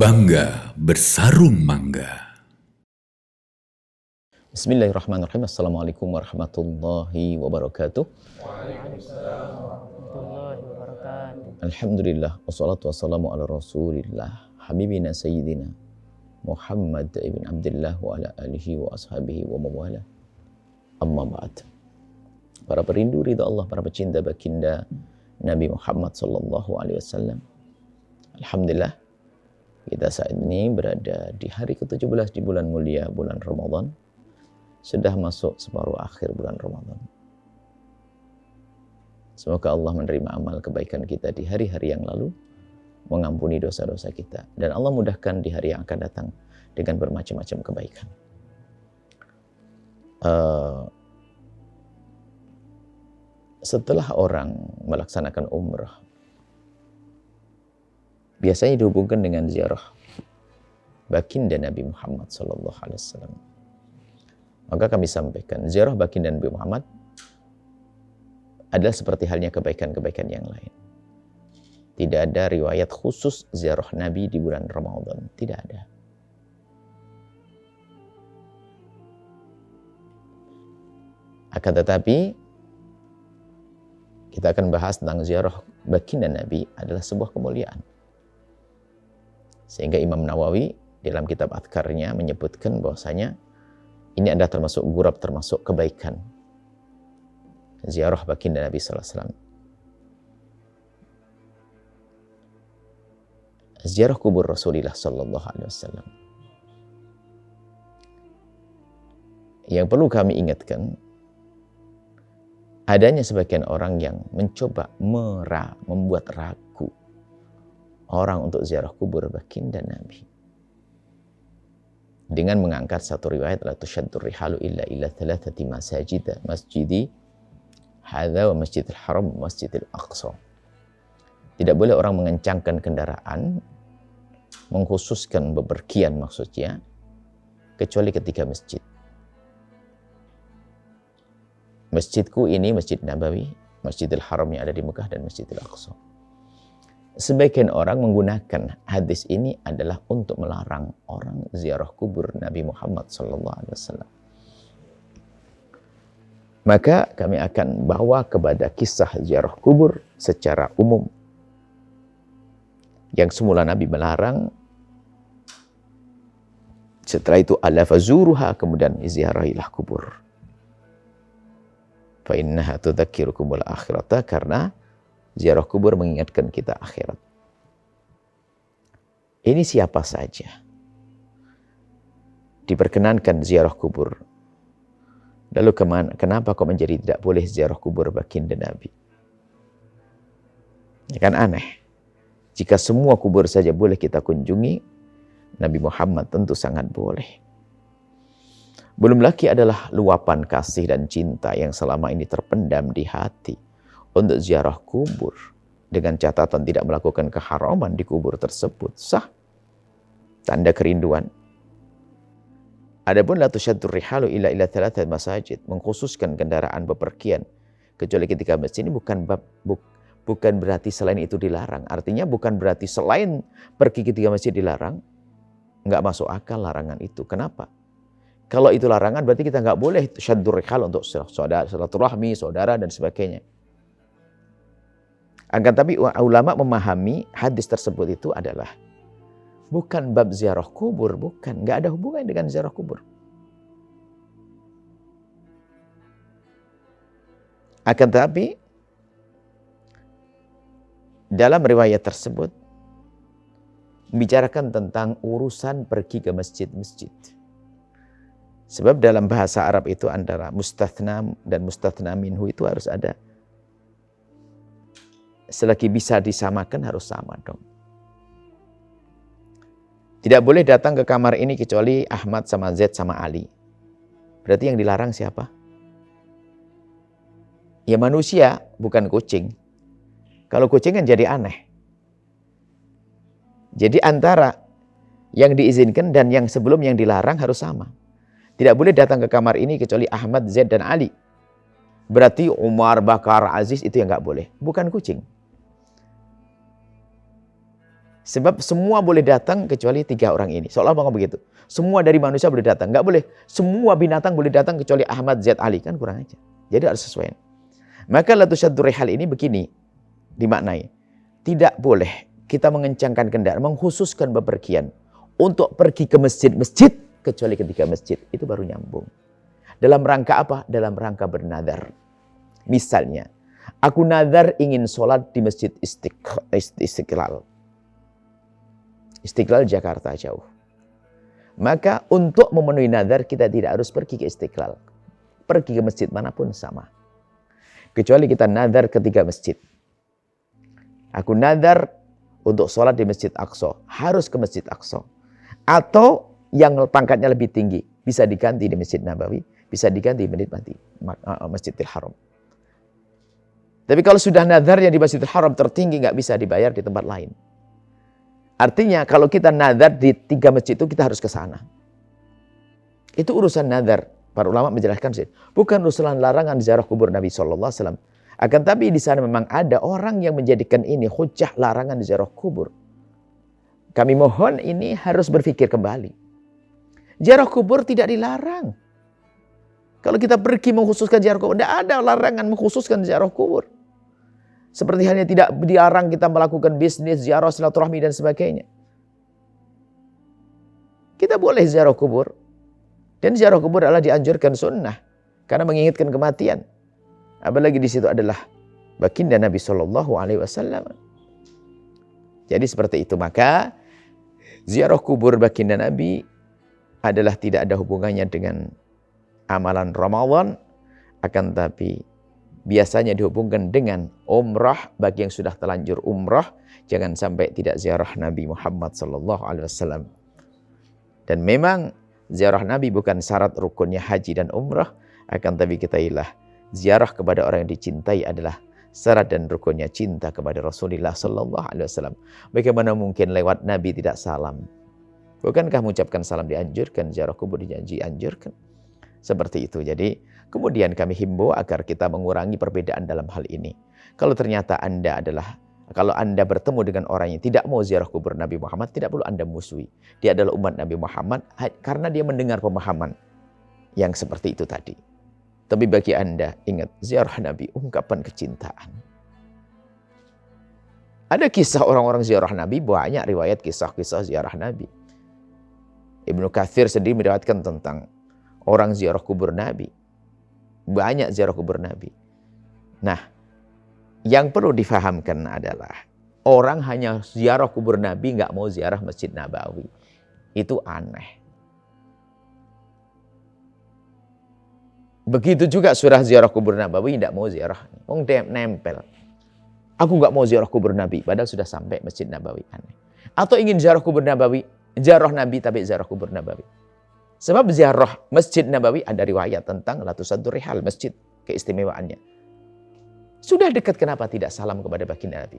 Bangga bersarung mangga. Bismillahirrahmanirrahim. Assalamualaikum warahmatullahi wabarakatuh. Alhamdulillah, wassalatu wassalamu ala rasulillah, habibina sayyidina Muhammad ibn Abdullah wa ala alihi wa ashabihi wa mawala. Amma ba'd. Para perindu ridha Allah, para pecinta baginda Nabi Muhammad sallallahu alaihi wasallam. Alhamdulillah, kita saat ini berada di hari ke-17 di bulan mulia, bulan Ramadan. Sudah masuk separuh akhir bulan Ramadan. Semoga Allah menerima amal kebaikan kita di hari-hari yang lalu, mengampuni dosa-dosa kita, dan Allah mudahkan di hari yang akan datang dengan bermacam-macam kebaikan. Setelah orang melaksanakan umrah, biasanya dihubungkan dengan ziarah baginda Nabi Muhammad SAW. Maka kami sampaikan, ziarah baginda Nabi Muhammad adalah seperti halnya kebaikan-kebaikan yang lain. Tidak ada riwayat khusus ziarah Nabi di bulan Ramadan. Tidak ada. Akan tetapi, kita akan bahas tentang ziarah baginda Nabi adalah sebuah kemuliaan. Sehingga Imam Nawawi dalam kitab Adhkarnya menyebutkan bahwasanya ini adalah termasuk gurab, termasuk kebaikan. Ziarah baginda Nabi SAW. Ziarah kubur Rasulullah SAW. Yang perlu kami ingatkan, adanya sebagian orang yang mencoba membuat ragu orang untuk ziarah kubur baginda Nabi dengan mengangkat satu riwayat, la tushaddur rihalu illa thalathati masajid, masjidi hadza wa masjidil haram wa masjidil aqsa. Tidak boleh orang mengencangkan kendaraan, mengkhususkan bepergian maksudnya, kecuali ketiga masjid. Masjidku ini Masjid Nabawi, Masjidil Haram yang ada di Mekah, dan Masjidil Aqsa. Sebagian orang menggunakan hadis ini adalah untuk melarang orang ziarah kubur Nabi Muhammad SAW. Maka kami akan bawa kepada kisah ziarah kubur secara umum. Yang semula Nabi melarang, setelah itu ala fazuruha, kemudian ziarahilah kubur. Fa innaha tudzakirukumul akhirata, karena ziarah kubur mengingatkan kita akhirat. Ini siapa saja diperkenankan ziarah kubur. Lalu kenapa kok menjadi tidak boleh ziarah kubur baginda Nabi? Ya kan aneh. Jika semua kubur saja boleh kita kunjungi, Nabi Muhammad tentu sangat boleh. Belum lagi adalah luapan kasih dan cinta yang selama ini terpendam di hati untuk ziarah kubur dengan catatan tidak melakukan keharaman di kubur tersebut. Sah. Tanda kerinduan. Adapun la tushaddur rihalu illa thalathati masajid, mengkhususkan kendaraan bepergian kecuali ketika masjid, ini bukan berarti selain itu dilarang. Artinya bukan berarti selain pergi ketika masjid dilarang. Enggak masuk akal larangan itu. Kenapa? Kalau itu larangan berarti kita nggak boleh syaddur rihal untuk silaturahmi, saudara, dan sebagainya. Akan tapi ulama memahami hadis tersebut itu adalah bukan bab ziarah kubur, bukan. Nggak ada hubungan dengan ziarah kubur. Akan tapi dalam riwayat tersebut membicarakan tentang urusan pergi ke masjid-masjid. Sebab dalam bahasa Arab itu antara mustathna dan mustathna minhu itu harus ada. Selagi bisa disamakan harus sama dong. Tidak boleh datang ke kamar ini kecuali Ahmad sama Zaid sama Ali. Berarti yang dilarang siapa? Ya manusia, bukan kucing. Kalau kucing kan jadi aneh. Jadi antara yang diizinkan dan yang sebelum yang dilarang harus sama. Tidak boleh datang ke kamar ini kecuali Ahmad, Zaid, dan Ali. Berarti Umar, Bakar, Aziz itu yang nggak boleh. Bukan kucing. Sebab semua boleh datang kecuali 3 orang ini. Seolah-olah begitu. Semua dari manusia boleh datang. Nggak boleh. Semua binatang boleh datang kecuali Ahmad, Zaid, Ali. Kan kurang aja. Jadi harus sesuai. Maka la tusyaddu rihal ini begini dimaknai. Tidak boleh kita mengencangkan kendaraan, mengkhususkan bepergian untuk pergi ke masjid-masjid kecuali ketika masjid. Itu baru nyambung. Dalam rangka apa? Dalam rangka bernadar. Misalnya, aku nadar ingin sholat di Masjid Istiqlal. Istiqlal Jakarta jauh. Maka untuk memenuhi nadar kita tidak harus pergi ke Istiqlal. Pergi ke masjid manapun sama. Kecuali kita nadar ke 3 masjid. Aku nadar untuk sholat di Masjid Aqsa. Harus ke Masjid Aqsa. Atau yang pangkatnya lebih tinggi. Bisa diganti di Masjid Nabawi. Bisa diganti di Masjidil Haram. Tapi kalau sudah nadarnya di Masjidil Haram tertinggi, nggak bisa dibayar di tempat lain. Artinya kalau kita nadar di 3 masjid itu kita harus ke sana. Itu urusan nadar. Para ulama menjelaskan sih, bukan urusan larangan ziarah kubur Nabi SAW. Akan tapi di sana memang ada orang yang menjadikan ini hujah larangan ziarah kubur. Kami mohon ini harus berpikir kembali. Ziarah kubur tidak dilarang. Kalau kita pergi mengkhususkan ziarah kubur, tidak ada larangan mengkhususkan ziarah kubur. Seperti halnya tidak dilarang kita melakukan bisnis, ziarah, silaturahmi, dan sebagainya. Kita boleh ziarah kubur. Dan ziarah kubur adalah dianjurkan sunnah. Karena mengingatkan kematian. Apalagi di situ adalah baginda Nabi SAW. Jadi seperti itu. Maka ziarah kubur baginda Nabi adalah tidak ada hubungannya dengan amalan Ramadan. Akan tapi biasanya dihubungkan dengan umrah bagi yang sudah terlanjur umrah. Jangan sampai tidak ziarah Nabi Muhammad SAW. Dan memang ziarah Nabi bukan syarat rukunnya haji dan umrah. Akan tapi ketahuilah, ziarah kepada orang yang dicintai adalah syarat dan rukunnya cinta kepada Rasulullah SAW. Bagaimana mungkin lewat Nabi tidak salam? Bukankah mengucapkan salam dianjurkan, ziarah kubur dianjurkan? Seperti itu. Jadi kemudian kami himbau agar kita mengurangi perbedaan dalam hal ini. Kalau ternyata kalau Anda bertemu dengan orang yang tidak mau ziarah kubur Nabi Muhammad, tidak perlu Anda musuhi. Dia adalah umat Nabi Muhammad karena dia mendengar pemahaman yang seperti itu tadi. Tapi bagi Anda, ingat, ziarah Nabi, ungkapan kecintaan. Ada kisah orang-orang ziarah Nabi, banyak riwayat kisah-kisah ziarah Nabi. Ibnu Katsir sendiri meriwayatkan tentang orang ziarah kubur Nabi. Banyak ziarah kubur Nabi. Nah, yang perlu difahamkan adalah orang hanya ziarah kubur Nabi, nggak mau ziarah Masjid Nabawi. Itu aneh. Begitu juga surah ziarah kubur Nabawi, tidak mau ziarah. Nempel. Aku nggak mau ziarah kubur Nabi, padahal sudah sampai Masjid Nabawi. Aneh. Atau ingin ziarah kubur Nabawi, ziarah Nabi tapi ziarah kubur Nabawi. Sebab ziarah Masjid Nabawi ada riwayat tentang la tusaddu rihal masjid, keistimewaannya. Sudah dekat, kenapa tidak salam kepada baginda Nabi?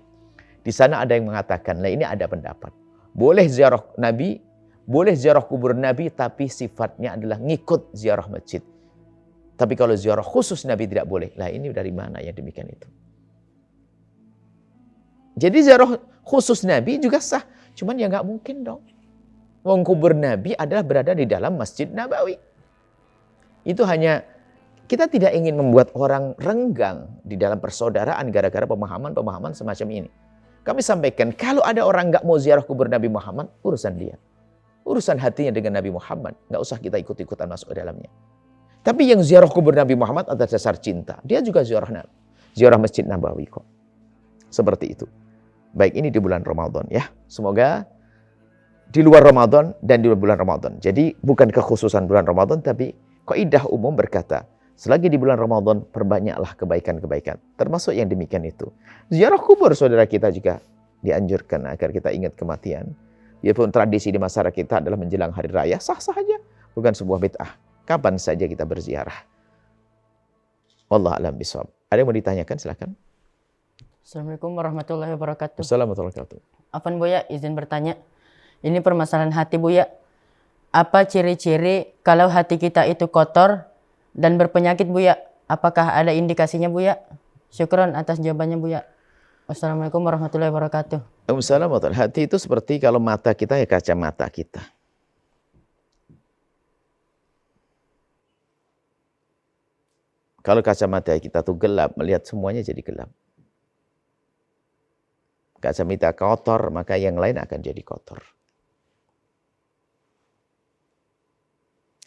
Di sana ada yang mengatakan, nah ini ada pendapat. Boleh ziarah Nabi, boleh ziarah kubur Nabi, tapi sifatnya adalah ngikut ziarah masjid. Tapi kalau ziarah khusus Nabi tidak boleh. Lah ini dari mana yang demikian itu? Jadi ziarah khusus Nabi juga sah. Cuman ya nggak mungkin dong. Wong kubur Nabi adalah berada di dalam Masjid Nabawi. Itu hanya, kita tidak ingin membuat orang renggang di dalam persaudaraan gara-gara pemahaman-pemahaman semacam ini. Kami sampaikan, kalau ada orang nggak mau ziarah kubur Nabi Muhammad, urusan dia. Urusan hatinya dengan Nabi Muhammad. Nggak usah kita ikut-ikutan masuk ke dalamnya. Tapi yang ziarah kubur Nabi Muhammad atas dasar cinta. Dia juga ziarah Masjid Nabawi kok. Seperti itu. Baik, ini di bulan Ramadan ya. Semoga di luar Ramadan dan di bulan Ramadan. Jadi bukan kekhususan bulan Ramadan, tapi kaidah umum berkata, selagi di bulan Ramadan perbanyaklah kebaikan-kebaikan. Termasuk yang demikian itu. Ziarah kubur saudara kita juga dianjurkan agar kita ingat kematian. Biarpun tradisi di masyarakat kita adalah menjelang hari raya, sah-sah saja. Bukan sebuah bid'ah. Kapan saja kita berziarah. Wallahu a'lam bishawab. Ada yang mau ditanyakan? Silakan. Assalamualaikum warahmatullahi wabarakatuh. Assalamualaikum warahmatullahi wabarakatuh. Afwan Buya, izin bertanya. Ini permasalahan hati Buya. Apa ciri-ciri kalau hati kita itu kotor dan berpenyakit Buya? Apakah ada indikasinya Buya? Syukron atas jawabannya Buya. Assalamualaikum warahmatullahi wabarakatuh. Waalaikumsalam. Hati itu seperti kalau mata kita ya kacamata kita. Kalau kacamata kita tuh gelap, melihat semuanya jadi gelap. Kacamata kotor, maka yang lain akan jadi kotor.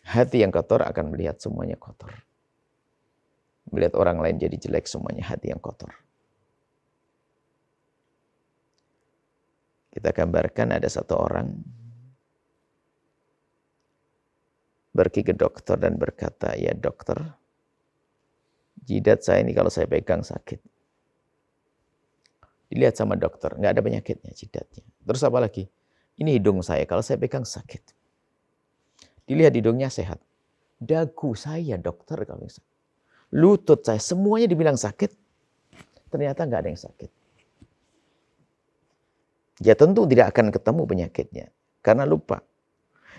Hati yang kotor akan melihat semuanya kotor. Melihat orang lain jadi jelek, semuanya hati yang kotor. Kita gambarkan ada satu orang pergi ke dokter dan berkata, ya dokter, jidat saya ini kalau saya pegang sakit. Dilihat sama dokter, nggak ada penyakitnya jidatnya. Terus apa lagi? Ini hidung saya, kalau saya pegang sakit. Dilihat hidungnya sehat. Dagu saya dokter kalau sakit. Lutut saya, semuanya dibilang sakit. Ternyata nggak ada yang sakit. Ya tentu tidak akan ketemu penyakitnya. Karena lupa.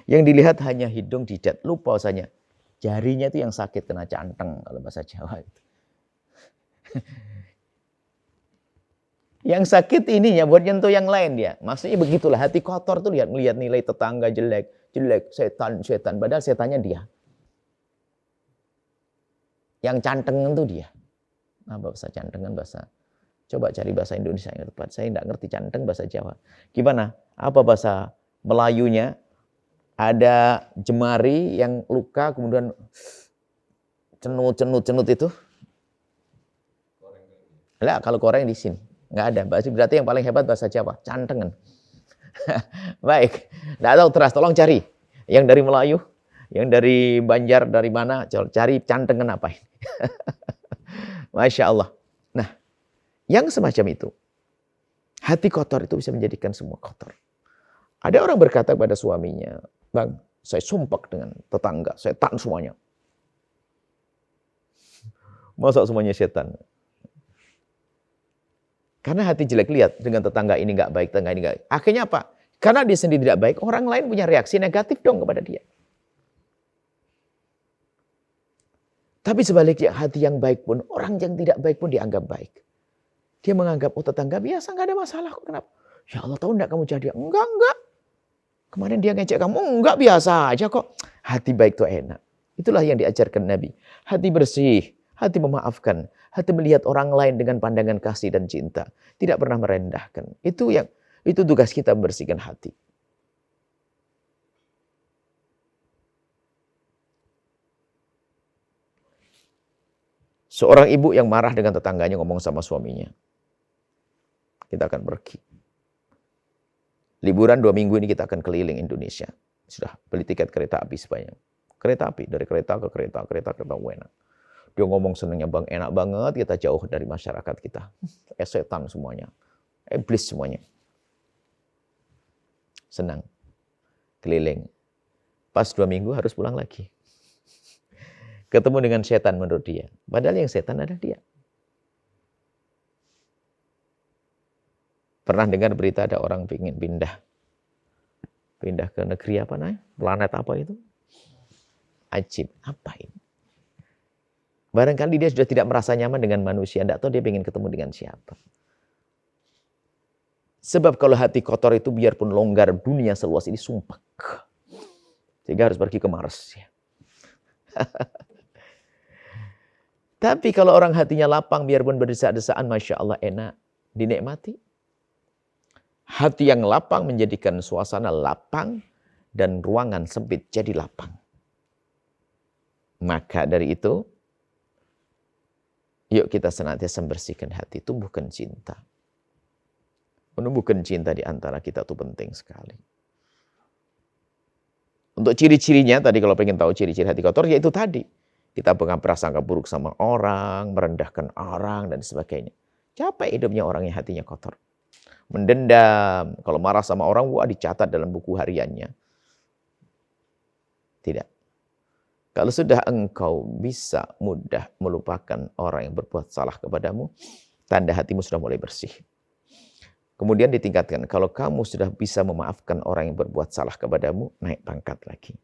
Yang dilihat hanya hidung, jidat. Lupa usahanya. Jarinya itu yang sakit kena canteng kalau bahasa Jawa itu. Yang sakit ininya buat nyentuh yang lain dia. Maksudnya begitulah. Hati kotor tuh melihat nilai tetangga jelek. Jelek, setan. Padahal setannya dia. Yang cantengan tuh dia. Apa bahasa cantengan bahasa? Coba cari bahasa Indonesia yang tepat. Saya tidak ngerti canteng bahasa Jawa. Gimana? Apa bahasa Melayunya? Ada jemari yang luka, kemudian cenut itu. Lah, kalau koreng di sini. Nggak ada. Berarti yang paling hebat bahasa Jawa. Cantengan. Baik. Nggak tahu teras. Tolong cari. Yang dari Melayu. Yang dari Banjar, dari mana. Cari cantengan apa ini. Masya Allah. Nah. Yang semacam itu. Hati kotor itu bisa menjadikan semua kotor. Ada orang berkata kepada suaminya, Bang, saya sumpah dengan tetangga, setan semuanya. Masa semuanya setan? Karena hati jelek, lihat dengan tetangga ini nggak baik, tetangga ini nggak baik. Akhirnya apa? Karena dia sendiri tidak baik, orang lain punya reaksi negatif dong kepada dia. Tapi sebaliknya hati yang baik pun, orang yang tidak baik pun dianggap baik. Dia menganggap, oh tetangga biasa, nggak ada masalah. Kenapa? Ya Allah, tahu enggak kamu jadi? Enggak. Kemarin dia ngecek kamu, enggak, biasa aja kok. Hati baik itu enak. Itulah yang diajarkan Nabi. Hati bersih, hati memaafkan, hati melihat orang lain dengan pandangan kasih dan cinta. Tidak pernah merendahkan. Itu tugas kita, membersihkan hati. Seorang ibu yang marah dengan tetangganya ngomong sama suaminya. Kita akan pergi. Liburan 2 minggu ini kita akan keliling Indonesia. Sudah beli tiket kereta api sebanyak. Kereta api, dari kereta ke kereta enak. Dia ngomong senangnya, Bang, enak banget kita jauh dari masyarakat kita. Setan semuanya. Iblis semuanya. Senang. Keliling. Pas 2 minggu harus pulang lagi. Ketemu dengan setan menurut dia. Padahal yang setan adalah dia. Pernah dengar berita ada orang ingin pindah ke negeri apa namanya? Planet apa itu? Ajib. Apa ini? Barangkali dia sudah tidak merasa nyaman dengan manusia. Tidak tahu dia ingin ketemu dengan siapa. Sebab kalau hati kotor itu biarpun longgar dunia seluas ini sumpah. Sehingga harus pergi ke Mars. Tapi kalau orang hatinya lapang biarpun berdesak-desaan, Masya Allah enak. Dinikmati. Hati yang lapang menjadikan suasana lapang dan ruangan sempit jadi lapang. Maka dari itu, yuk kita senantiasa membersihkan hati, tumbuhkan cinta. Menumbuhkan cinta di antara kita itu penting sekali. Untuk ciri-cirinya, tadi kalau pengen tahu ciri-ciri hati kotor, yaitu tadi. Kita pegang prasangka buruk sama orang, merendahkan orang, dan sebagainya. Capek hidupnya orang yang hatinya kotor. Mendendam. Kalau marah sama orang, wah dicatat dalam buku hariannya. Tidak. Kalau sudah engkau bisa mudah melupakan orang yang berbuat salah kepadamu, tanda hatimu sudah mulai bersih. Kemudian ditingkatkan, kalau kamu sudah bisa memaafkan orang yang berbuat salah kepadamu, naik pangkat lagi.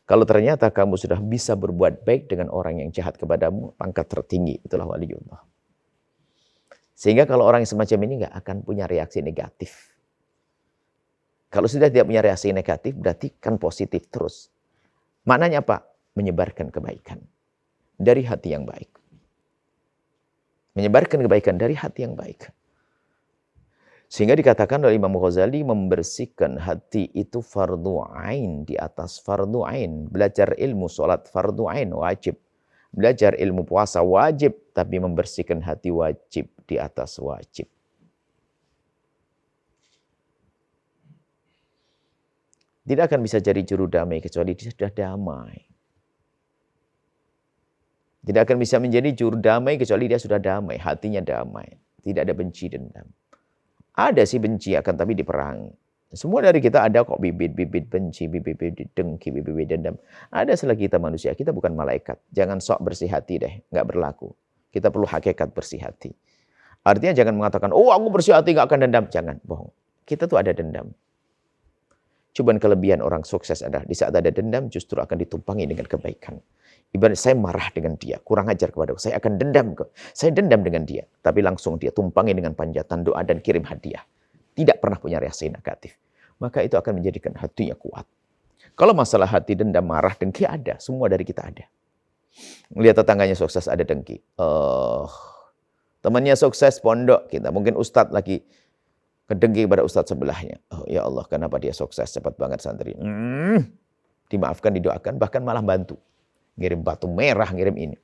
Kalau ternyata kamu sudah bisa berbuat baik dengan orang yang jahat kepadamu, pangkat tertinggi, itulah waliullah. Sehingga kalau orang yang semacam ini nggak akan punya reaksi negatif. Kalau sudah tidak punya reaksi negatif, berarti kan positif terus. Maknanya apa? Menyebarkan kebaikan dari hati yang baik. Menyebarkan kebaikan dari hati yang baik. Sehingga dikatakan oleh Imam Ghazali, membersihkan hati itu fardu ain di atas fardu ain. Belajar ilmu sholat fardu ain, wajib. Belajar ilmu puasa wajib, tapi membersihkan hati wajib di atas wajib. Tidak akan bisa jadi juru damai kecuali dia sudah damai. Tidak akan bisa menjadi juru damai kecuali dia sudah damai, hatinya damai. Tidak ada benci dendam. Ada sih benci akan tapi diperangi. Semua dari kita ada kok bibit-bibit benci, bibit-bibit dengki, bibit-bibit dendam. Ada selagi kita manusia, kita bukan malaikat. Jangan sok bersih hati deh, nggak berlaku. Kita perlu hakikat bersih hati. Artinya jangan mengatakan, oh aku bersih hati nggak akan dendam. Jangan, bohong. Kita tuh ada dendam. Cobaan kelebihan orang sukses adalah di saat ada dendam justru akan ditumpangi dengan kebaikan. Ibarat saya marah dengan dia, kurang ajar kepada aku, saya akan dendam. Saya dendam dengan dia, tapi langsung dia tumpangi dengan panjatan doa dan kirim hadiah. Tidak pernah punya reaksi negatif. Maka itu akan menjadikan hatinya kuat. Kalau masalah hati, dendam, marah, dengki ada. Semua dari kita ada. Lihat tetangganya sukses ada dengki. Temannya sukses pondok kita. Mungkin ustadz lagi kedengki pada ustadz sebelahnya. Oh ya Allah, kenapa dia sukses cepat banget santri. Dimaafkan, didoakan, bahkan malah bantu. Ngirim batu merah, ngirim ini.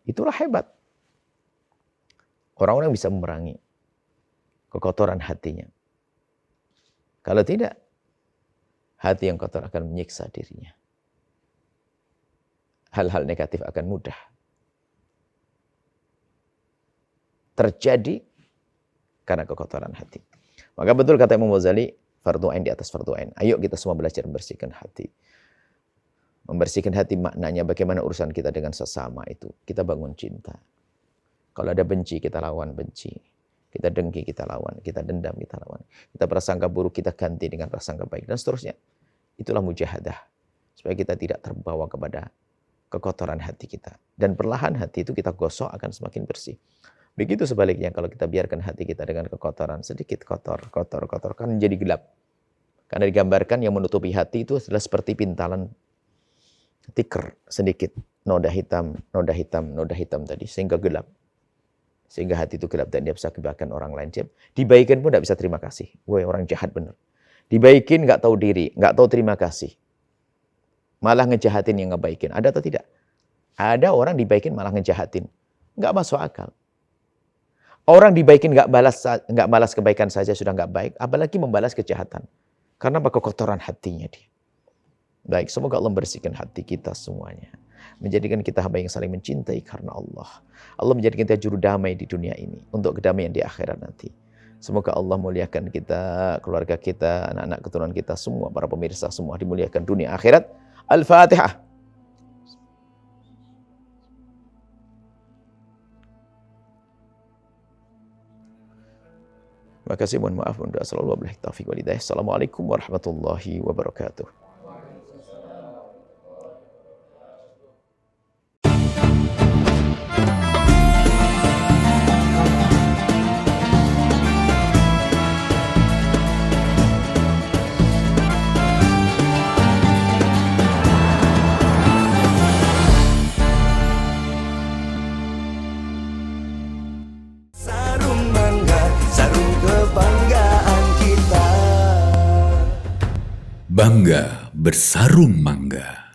Itulah hebat. Orang-orang bisa memerangi kekotoran hatinya. Kalau tidak, hati yang kotor akan menyiksa dirinya. Hal-hal negatif akan mudah terjadi karena kekotoran hati. Maka betul kata Imam Ghazali, fardu ain di atas fardu ain. Ayo kita semua belajar membersihkan hati. Membersihkan hati maknanya bagaimana urusan kita dengan sesama itu. Kita bangun cinta. Kalau ada benci, kita lawan benci. Kita dengki, kita lawan. Kita dendam, kita lawan. Kita prasangka buruk, kita ganti dengan prasangka baik. Dan seterusnya. Itulah mujahadah. Supaya kita tidak terbawa kepada kekotoran hati kita. Dan perlahan hati itu kita gosok akan semakin bersih. Begitu sebaliknya kalau kita biarkan hati kita dengan kekotoran. Sedikit kotor kan menjadi gelap. Karena digambarkan yang menutupi hati itu adalah seperti pintalan tikar sedikit. Noda hitam tadi. Sehingga gelap. Sehingga hati itu gelap dan dia bisa kebaikan orang lain. Dibaikin pun tidak bisa terima kasih. Woi orang jahat bener. Dibaikin nggak tahu diri, nggak tahu terima kasih. Malah ngejahatin yang ngebaikin. Ada atau tidak? Ada orang dibaikin malah ngejahatin. Nggak masuk akal. Orang dibaikin nggak balas kebaikan saja sudah nggak baik. Apalagi membalas kejahatan. Karena apa? Kekotoran hatinya dia. Baik, semoga Allah membersihkan hati kita semuanya. Menjadikan kita hamba yang saling mencintai karena Allah. Allah menjadikan kita juru damai di dunia ini. Untuk kedamaian di akhirat nanti. Semoga Allah muliakan kita, keluarga kita, anak-anak keturunan kita semua, para pemirsa semua dimuliakan dunia akhirat. Al-Fatihah. Terima kasih, mohon maaf. Assalamualaikum warahmatullahi wabarakatuh. Bangga bersarung mangga.